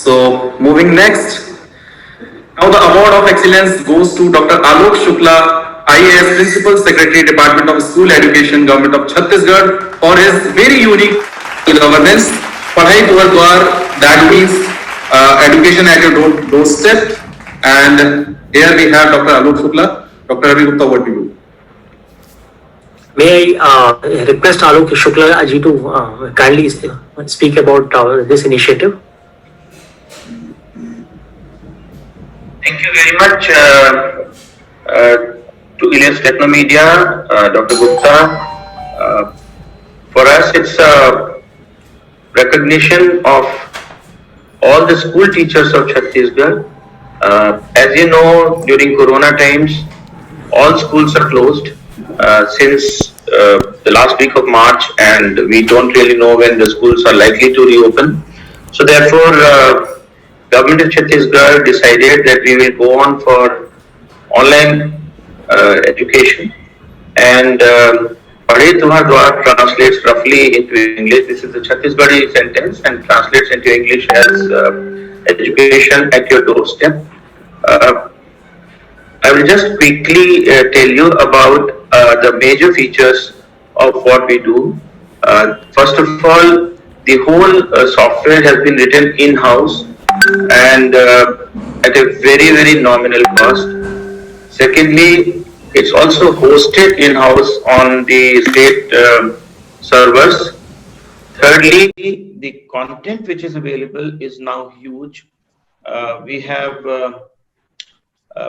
So moving next, now the award of excellence goes to Dr. Alok Shukla, IAS Principal Secretary, Department of School Education, Government of Chhattisgarh, for his very unique governance. Padhai Tuvar Dwar, that means education at your doorstep. And here we have Dr. Alok Shukla. Dr. Ravi Gupta, what do you? May I request Alok Shukla ji to kindly speak about this initiative? Thank you very much to Elias Technomedia, Dr. Gupta. For us, it's a recognition of all the school teachers of Chhattisgarh. As you know, during Corona times, all schools are closed since the last week of March, and we don't really know when the schools are likely to reopen. So therefore, Government of Chhattisgarh decided that we will go on for online education, and Padhe Tumhar Dwar translates roughly into English. This is the Chhattisgarhi sentence and translates into English as education at your doorstep. I will just quickly tell you about the major features of what we do. First of all, the whole software has been written in-house and at a very nominal cost. Secondly, it's also hosted in-house on the state servers. Thirdly, the content which is available is now huge. We have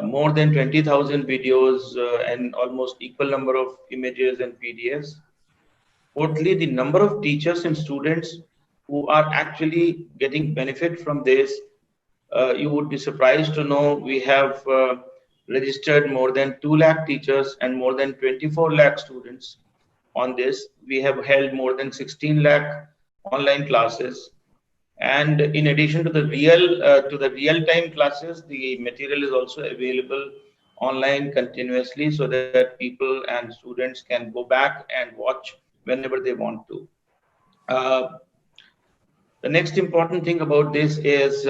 more than 20,000 videos and almost equal number of images and PDFs. Fourthly, the number of teachers and students who are actually getting benefit from this, you would be surprised to know we have registered more than 2 lakh teachers and more than 24 lakh students on this. We have held more than 16 lakh online classes. And in addition to the real-time classes, the material is also available online continuously so that people and students can go back and watch whenever they want to. The next important thing about this is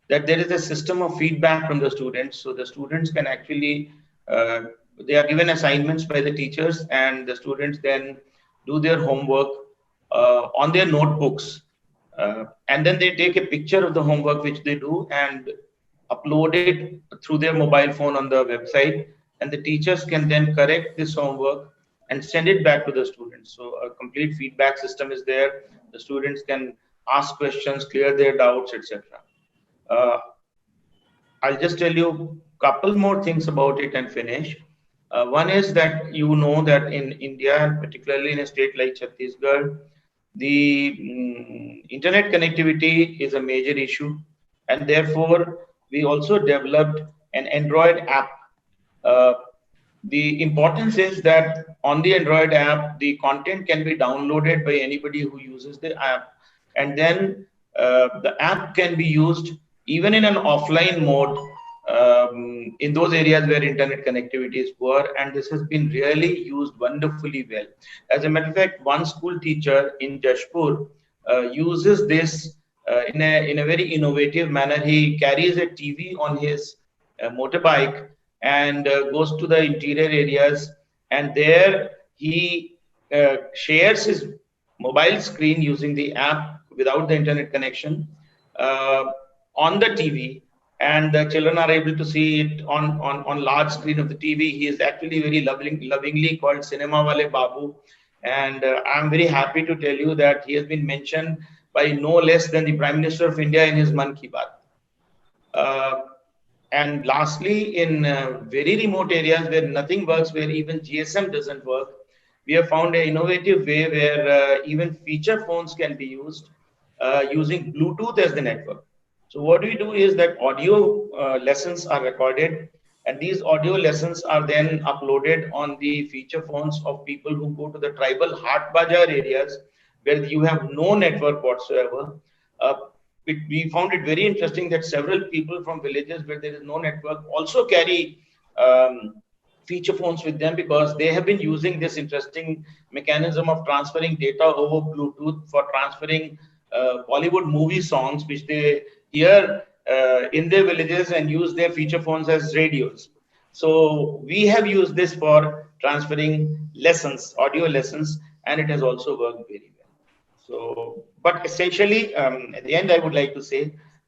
that there is a system of feedback from the students. So the students can actually, they are given assignments by the teachers, and the students then do their homework on their notebooks. And then they take a picture of the homework which they do and upload it through their mobile phone on the website, and the teachers can then correct this homework and send it back to the students. So a complete feedback system is there. The students can ask questions, clear their doubts, etc. I'll just tell you a couple more things about it and finish. One is that you know that in India, particularly in a state like Chhattisgarh, the internet connectivity is a major issue, and therefore we also developed an Android app. The importance is that on the Android app, the content can be downloaded by anybody who uses the app, and then the app can be used even in an offline mode in those areas where internet connectivity is poor, and this has been really used wonderfully well. As a matter of fact, one school teacher in Jashpur uses this in a very innovative manner. He carries a TV on his motorbike and goes to the interior areas, and there he shares his mobile screen using the app without the internet connection on the TV, and the children are able to see it on large screen of the TV. He is actually very lovingly called Cinema Wale Babu, and I'm very happy to tell you that he has been mentioned by no less than the Prime Minister of India in his Mann Ki Baat. And lastly, in very remote areas where nothing works, where even GSM doesn't work, we have found an innovative way where even feature phones can be used using Bluetooth as the network. So what we do is that audio lessons are recorded, and these audio lessons are then uploaded on the feature phones of people who go to the tribal Hat Bajar areas where you have no network whatsoever. We found it very interesting that several people from villages where there is no network also carry feature phones with them, because they have been using this interesting mechanism of transferring data over Bluetooth for transferring Bollywood movie songs which they hear in their villages and use their feature phones as radios. So we have used this for transferring lessons, audio lessons, and it has also worked very well. So, but essentially, at the end, I would like to say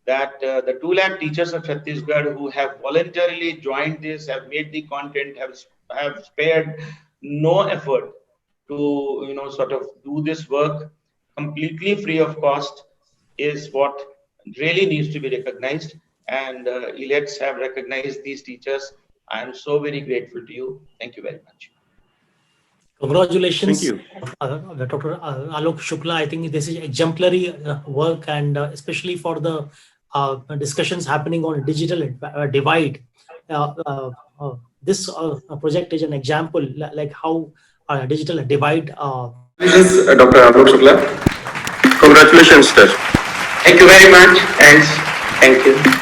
that the 2 lakh teachers of Chhattisgarh who have voluntarily joined this, have made the content, have spared no effort to, you know, sort of do this work completely free of cost is what really needs to be recognized. And ELETs have recognized these teachers. I am so very grateful to you. Thank you very much. Congratulations, Thank Dr. Alok Shukla. I think this is exemplary work, and especially for the discussions happening on digital divide. This project is an example like how digital divide. Congratulations, Dr. Alok Shukla. Congratulations, sir. Thank you very much, and thank you.